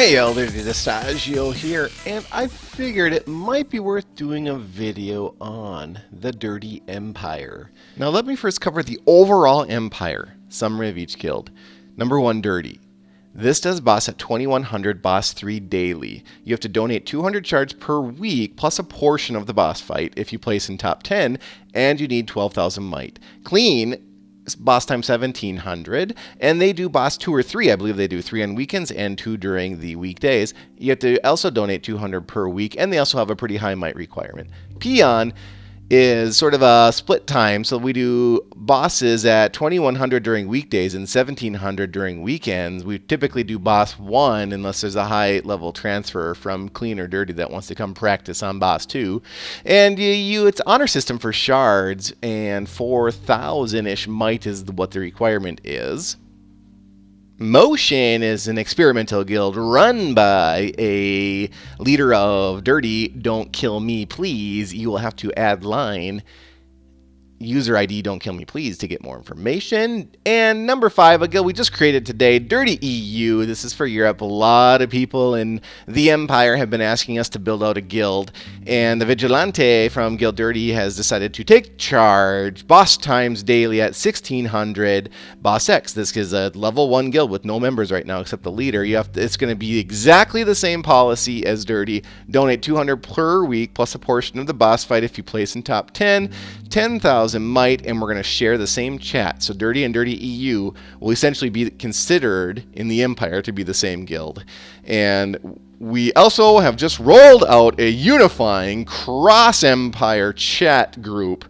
Hey, Dirty Distaggio here, and I figured it might be worth doing a video on the Dirty Empire. Now let me first cover the overall Empire, summary of each guild. Number 1, Dirty. This does boss at 2100, boss 3 daily. You have to donate 200 shards per week, plus a portion of the boss fight if you place in top 10, and you need 12,000 might. Clean, boss time 1700, and they do boss 2 or 3. I believe they do 3 on weekends and 2 during the weekdays. You have to also donate 200 per week, and they also have a pretty high might requirement. Peon is sort of a split time, so we do bosses at 2100 during weekdays and 1700 during weekends. We typically do boss 1 unless there's a high level transfer from clean or dirty that wants to come practice on boss 2. And it's honor system for shards, and 4,000-ish might is what the requirement is. Motion is an experimental guild run by a leader of Dirty, don't kill me please. You will have to add line user ID don't kill me please to get more information. And number 5, a guild we just created today, Dirty EU. This is for Europe. A lot of people in the Empire have been asking us to build out a guild, and the Vigilante from Guild Dirty has decided to take charge. Boss times daily at 1600. Boss X. This is a level 1 guild with no members right now except the leader. It's going to be exactly the same policy as Dirty. Donate 200 per week plus a portion of the boss fight if you place in top 10. 10,000 might, and we're going to share the same chat. So Dirty and Dirty EU will essentially be considered in the Empire to be the same guild. And we also have just rolled out a unifying cross-Empire chat group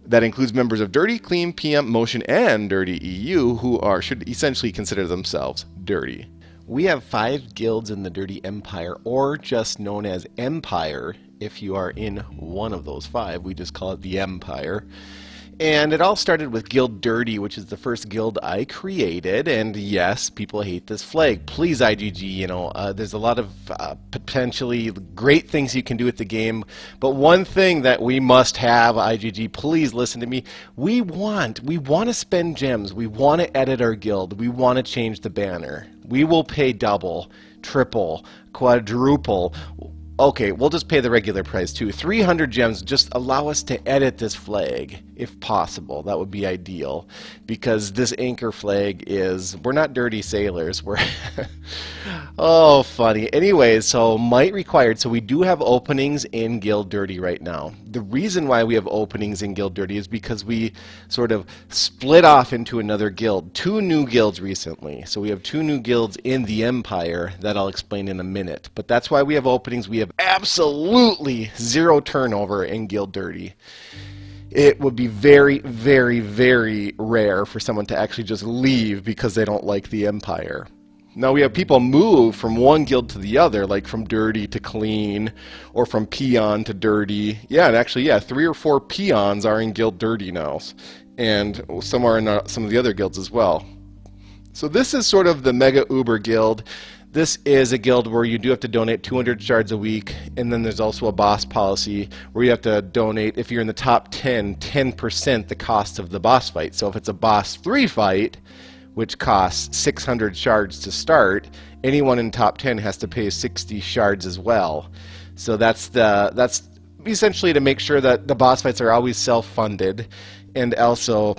that includes members of Dirty, Clean, PM, Motion, and Dirty EU who should essentially consider themselves dirty. We have 5 guilds in the Dirty Empire, or just known as Empire. If you are in one of those 5, we just call it the Empire. And it all started with Guild Dirty, which is the first guild I created. And yes, people hate this flag. Please, IGG, there's a lot of potentially great things you can do with the game. But one thing that we must have, IGG, please listen to me. We want to spend gems. We want to edit our guild. We want to change the banner. We will pay double, triple, quadruple. Okay, we'll just pay the regular price too. 300 gems. Just allow us to edit this flag, if possible. That would be ideal, because this anchor flag we're not dirty sailors. We're oh, funny. Anyways, so might required. So we do have openings in Guild Dirty right now. The reason why we have openings in Guild Dirty is because we sort of split off into another guild. 2 new guilds recently. So we have 2 new guilds in the Empire that I'll explain in a minute. But that's why we have openings. We have absolutely 0 turnover in Guild Dirty. It would be very, very, very rare for someone to actually just leave because they don't like the Empire. Now we have people move from one guild to the other, like from Dirty to Clean, or from Peon to Dirty. Yeah, and actually, 3 or 4 Peons are in Guild Dirty now, and some are in some of the other guilds as well. So this is sort of the Mega Uber Guild. This is a guild where you do have to donate 200 shards a week, and then there's also a boss policy where you have to donate, if you're in the top 10, 10% the cost of the boss fight. So if it's a boss 3 fight, which costs 600 shards to start, anyone in top 10 has to pay 60 shards as well. So that's essentially to make sure that the boss fights are always self-funded, and also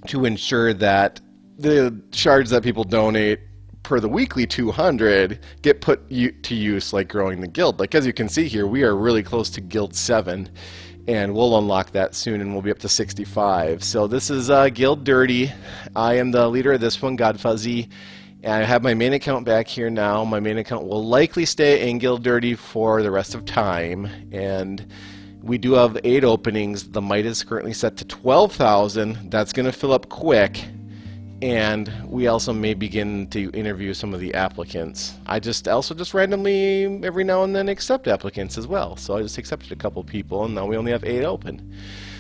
to ensure that the shards that people donate per the weekly 200 get put to use, like growing the guild. Like as you can see here, we are really close to Guild 7, and we'll unlock that soon, and we'll be up to 65. So this is Guild Dirty. I am the leader of this one, Godfuzzy, and I have my main account back here now. My main account will likely stay in Guild Dirty for the rest of time, and we do have 8 openings. The might is currently set to 12,000. That's going to fill up quick. And we also may begin to interview some of the applicants. I just randomly every now and then accept applicants as well. So I just accepted a couple people, and now we only have 8 open.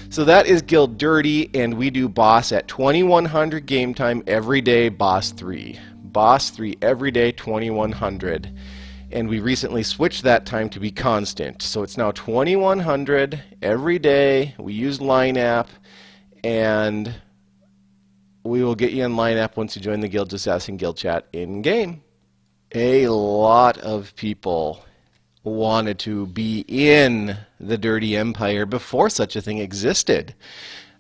So that is Guild Dirty, and we do boss at 2100 game time every day, boss 3. Boss 3 every day, 2100. And we recently switched that time to be constant. So it's now 2100 every day. We use Line App, and we will get you in Line App once you join the guild, just asking guild chat in game. A lot of people wanted to be in the Dirty Empire before such a thing existed.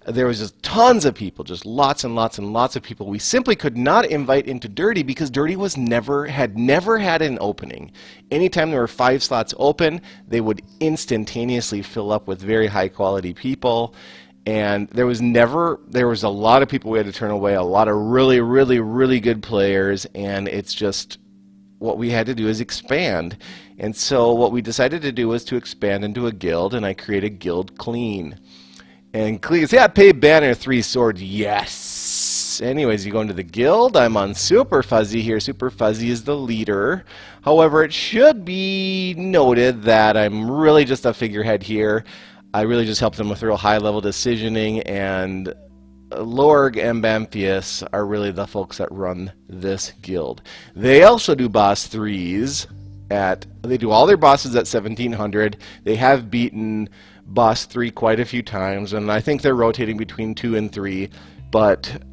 There was just tons of people, just lots and lots and lots of people we simply could not invite into Dirty because Dirty was never had an opening. Anytime there were 5 slots open, they would instantaneously fill up with very high quality people. And there was a lot of people we had to turn away, a lot of really, really, really good players, and it's just what we had to do is expand. And so what we decided to do was to expand into a guild, and I created Guild Clean. And Clean, yeah, pay banner 3 swords, yes! Anyways, you go into the guild. I'm on Super Fuzzy here. Super Fuzzy is the leader. However, it should be noted that I'm really just a figurehead here. I really just help them with real high-level decisioning, and Lorg and Bamphius are really the folks that run this guild. They also do boss 3s. They do all their bosses at 1700. They have beaten boss 3 quite a few times, and I think they're rotating between 2 and 3, but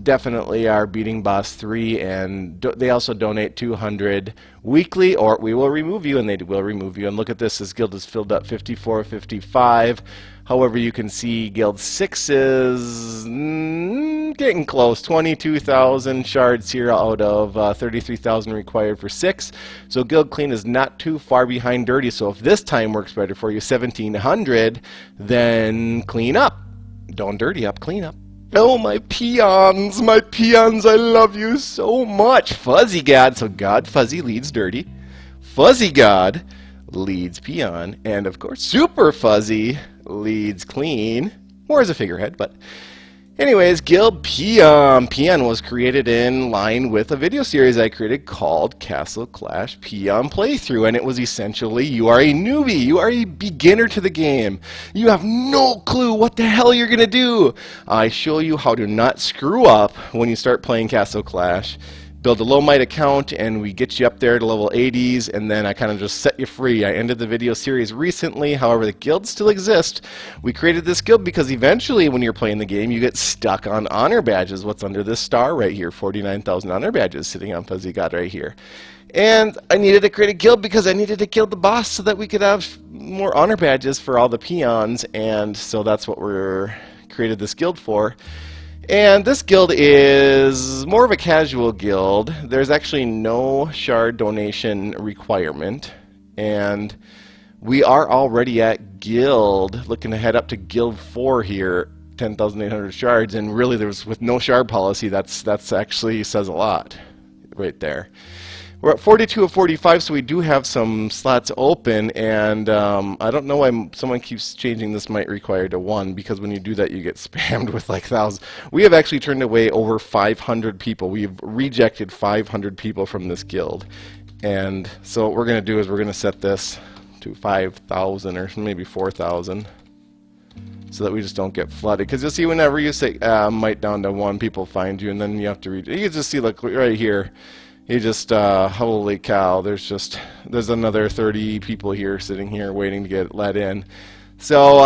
definitely are beating boss 3, and they also donate 200 weekly, or we will remove you, and they will remove you. And look at this guild is filled up 54, 55. However, you can see Guild 6 is getting close, 22,000 shards here out of 33,000 required for 6. So Guild Clean is not too far behind Dirty, so if this time works better for you, 1700, then clean up. Don't dirty up, clean up. Oh, my peons, I love you so much. Fuzzy God, so God Fuzzy leads Dirty. Fuzzy God leads Peon, and of course Super Fuzzy leads Clean, more as a figurehead, but anyways, Guild Peon. Peon was created in line with a video series I created called Castle Clash Peon Playthrough, and it was essentially, you are a newbie, you are a beginner to the game, you have no clue what the hell you're gonna do. I show you how to not screw up when you start playing Castle Clash. Build a low might account, and we get you up there to level 80s, and then I kind of just set you free. I ended the video series recently. However, the guilds still exist. We created this guild because eventually when you're playing the game, you get stuck on honor badges. What's under this star right here? 49,000 honor badges sitting on Fuzzy God right here. And I needed to create a guild because I needed to kill the boss so that we could have more honor badges for all the peons, and so that's what we're created this guild for. And this guild is more of a casual guild. There's actually no shard donation requirement, and we are already at guild, looking to head up to guild 4 here, 10,800 shards, and really there's with no shard policy, that's actually says a lot right there. We're at 42 of 45, so we do have some slots open, and I don't know why someone keeps changing this might require to 1, because when you do that you get spammed with like thousands. We have actually turned away over 500 people. We've rejected 500 people from this guild, and so what we're going to do is we're going to set this to 5,000 or maybe 4,000 so that we just don't get flooded, because you'll see whenever you say might down to 1, people find you, and then you have to read. You can just see like right here. You just, holy cow, there's another 30 people here sitting here waiting to get let in. So,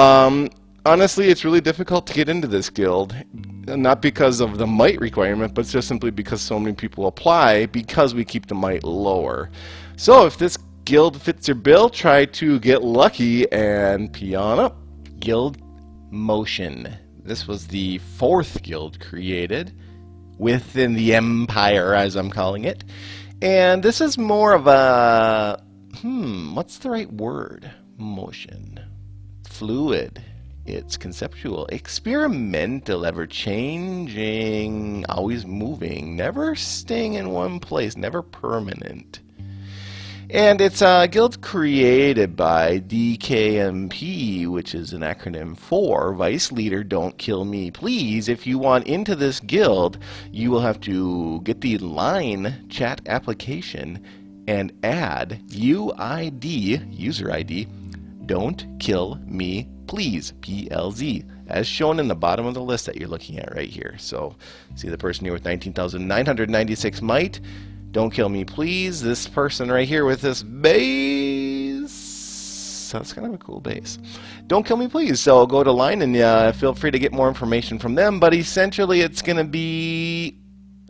honestly, it's really difficult to get into this guild. Not because of the might requirement, but just simply because so many people apply, because we keep the might lower. So, if this guild fits your bill, try to get lucky and peon up. Guild Motion. This was the 4th guild created within the Empire, as I'm calling it. And this is more of a, what's the right word? Motion. Fluid. It's conceptual. Experimental, ever-changing, always moving, never staying in one place, never permanent. And it's a guild created by DKMP, which is an acronym for Vice Leader Don't Kill Me Please. If you want into this guild, you will have to get the line chat application and add UID, user ID, Don't Kill Me Please, PLZ, as shown in the bottom of the list that you're looking at right here. So, see the person here with 19,996 might. Don't kill me, please. This person right here with this base. That's kind of a cool base. Don't kill me, please. So go to line and feel free to get more information from them. But essentially, it's going to be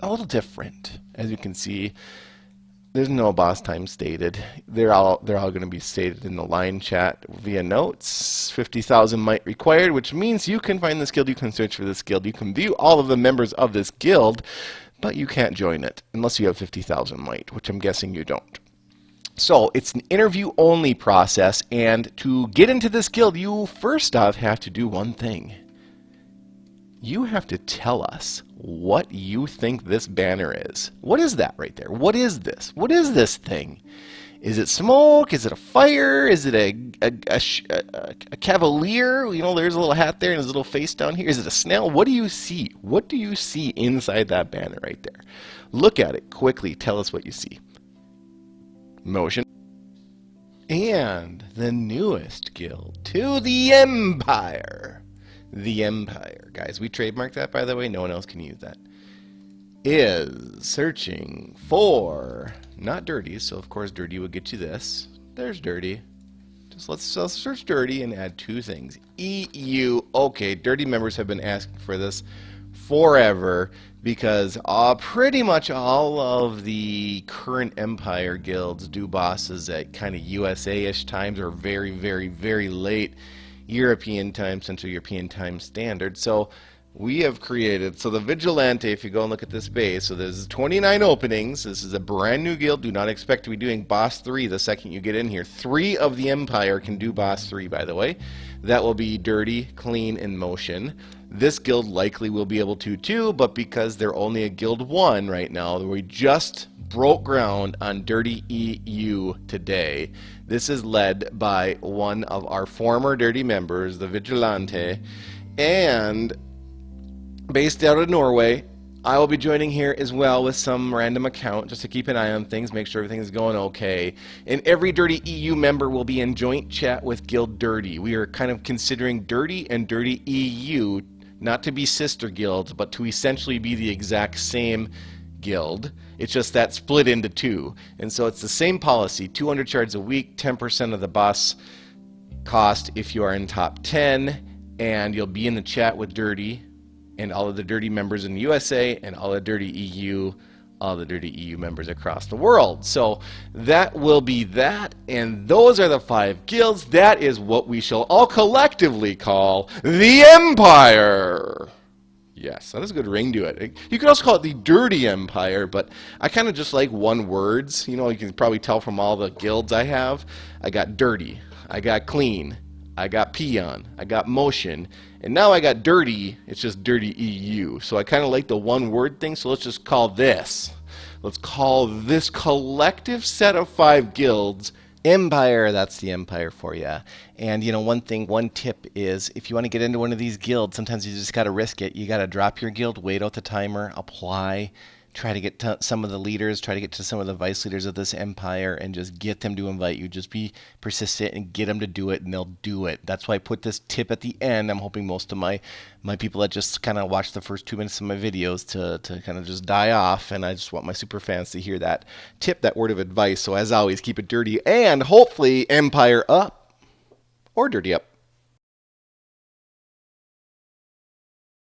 a little different. As you can see, There's no boss time stated. They're all going to be stated in the line chat via notes. 50,000 might required, which means you can find this guild, you can search for this guild, you can view all of the members of this guild, but you can't join it unless you have 50,000 might, which I'm guessing you don't. So it's an interview only process, and to get into this guild, you first off have to do one thing. You have to tell us what you think this banner is. What is that right there? What is this? What is this thing? Is it smoke? Is it a fire? Is it a cavalier? You know, there's a little hat there and his little face down here. Is it a snail? What do you see? What do you see inside that banner right there? Look at it quickly. Tell us what you see. Motion. And the newest guild to the Empire. The Empire, guys, we trademarked that, by the way. No one else can use that. Is searching for not dirties, so of course dirty would get you this. There's dirty. Just let's search dirty and add two things. EU. Okay, dirty members have been asking for this forever because pretty much all of the current Empire guilds do bosses at kind of USA-ish times or very, very, very late European time, Central European time standard. So we have created, so the Vigilante, if you go and look at this base, so there's 29 openings. This is a brand new guild. Do not expect to be doing boss 3 the second you get in here. 3 of the Empire can do boss 3, by the way. That will be dirty, clean, and motion. This guild likely will be able to too, but because they're only a guild 1 right now, we just broke ground on Dirty EU today. This is led by one of our former Dirty members, the Vigilante, and based out of Norway. I will be joining here as well with some random account just to keep an eye on things, make sure everything is going okay. And every Dirty EU member will be in joint chat with Guild Dirty. We are kind of considering Dirty and Dirty EU not to be sister guilds, but to essentially be the exact same guild. It's just that split into 2. And so it's the same policy, 200 shards a week, 10% of the boss cost if you are in top 10, and you'll be in the chat with Dirty and all of the Dirty members in the USA and all the Dirty EU, all the Dirty EU members across the world. So that will be that, and those are the 5 guilds. That is what we shall all collectively call the Empire. Yes, that has a good ring to it. You could also call it the Dirty Empire, but I kind of just like one words. You know, you can probably tell from all the guilds I have. I got dirty, I got clean, I got peon, I got motion, and now I got dirty. It's just Dirty EU. So I kind of like the one word thing, so let's just call this. Let's call this collective set of 5 guilds Empire. That's the Empire for you. And you know, one tip is if you want to get into one of these guilds, sometimes you just got to risk it. You got to drop your guild, wait out the timer, apply, try to get to some of the leaders, try to get to some of the vice leaders of this Empire, and just get them to invite you. Just be persistent and get them to do it, and they'll do it. That's why I put this tip at the end. I'm hoping most of my people that just kind of watch the first 2 minutes of my videos to kind of just die off, and I just want my super fans to hear that tip, that word of advice. So as always, keep it dirty, and hopefully Empire up or dirty up.